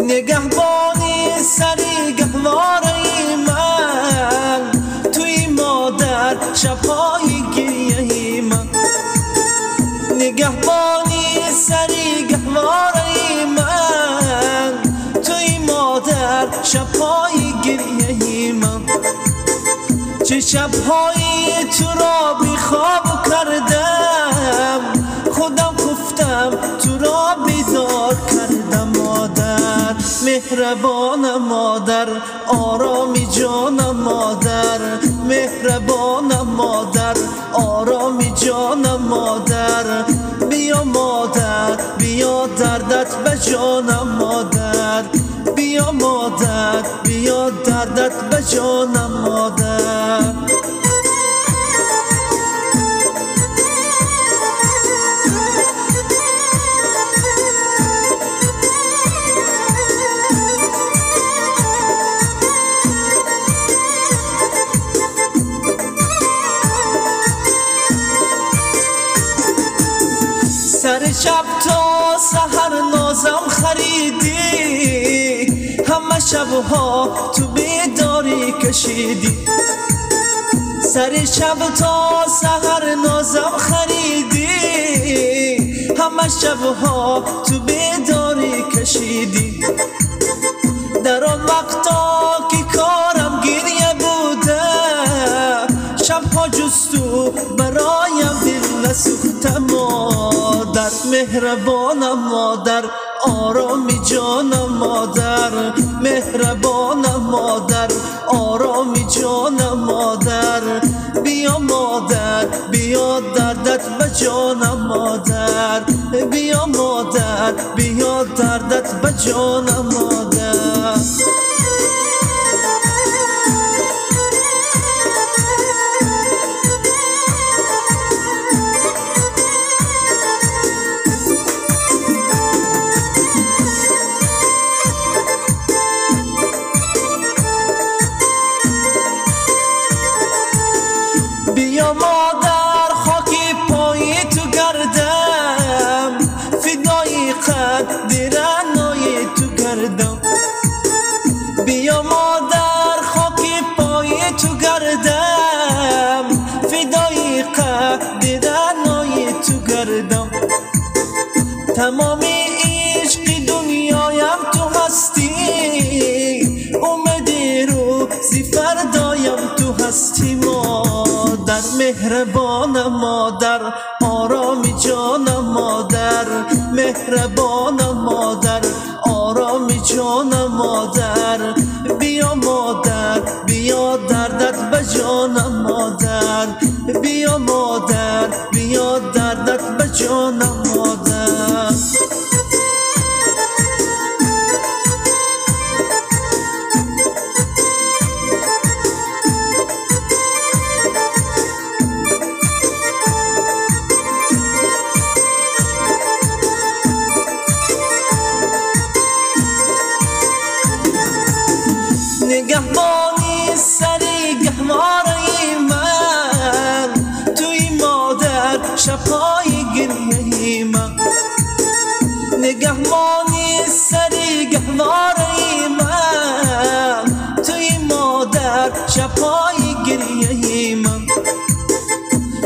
نگهبانی سری گهواره من، توی مادر شبهای گریه من. نگهبانی سری گهواره من، توی مادر شبهای گریه من. چه شبهایی تو را بی خواب کردم، خودم گفتم تو را بیدار کردم. مادر مهربان، مادر آرامی جانم، مادر مهربان، مادر آرامی جانم. مادر بیا مادر، بیا دردت به جانم. مادر بیا مادر، بیا دردت به جانم. مادر سر شب تا سحر نازم خریدی، همه شبها تو بیداری کشیدی. سر شب تا سحر نازم خریدی، همه شبها تو بیداری کشیدی. در آن وقتا که کارم گریه بوده، شبها جستو برایم دل نسوخته. مادر مهربانم، مادر آرامی جانم. مادر مهربانم، مادر آرامی جانم. مادر بیا مادر، بیا دردت به جانم. مادر بیا مادر، بیا دردت به جانم. مادر بیا مادر خاکی پای تو گردم، فدای قدر نای تو گردم. بیا مادر خاکی پای تو گردم، فدای قدر نای تو گردم. تمام عشق دنیایم تو هستی، اومدی روزی فردایم تو هستی. مادر مهربانم، مادر آرامی جانم. مادر مهربانم، مادر آرامی جانم. مادر بیا مادر، بیا دردت به جانم. مادر بیا مادر، بیا دردت به جانم. مادر نگهبانی سری گهواره من، توی مادر شبهای گریه من. نگهبانی سری گهواره من، توی مادر شبهای گریه من.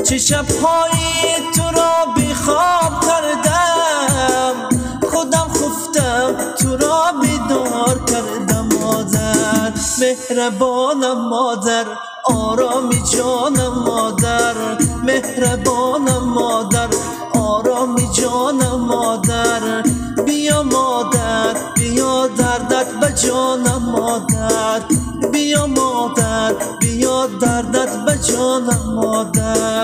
چه شبهایی تو را بی خواب کردم، خودم خفتم تو را بیدار کردم. مادر مهربانم، مادر آرامی جانم. مادر مهربانم، مادر آرامی جانم. مادر بیا مادر، بیا دردت به جانم. مادر بیا مادر، بیا دردت به جانم. مادر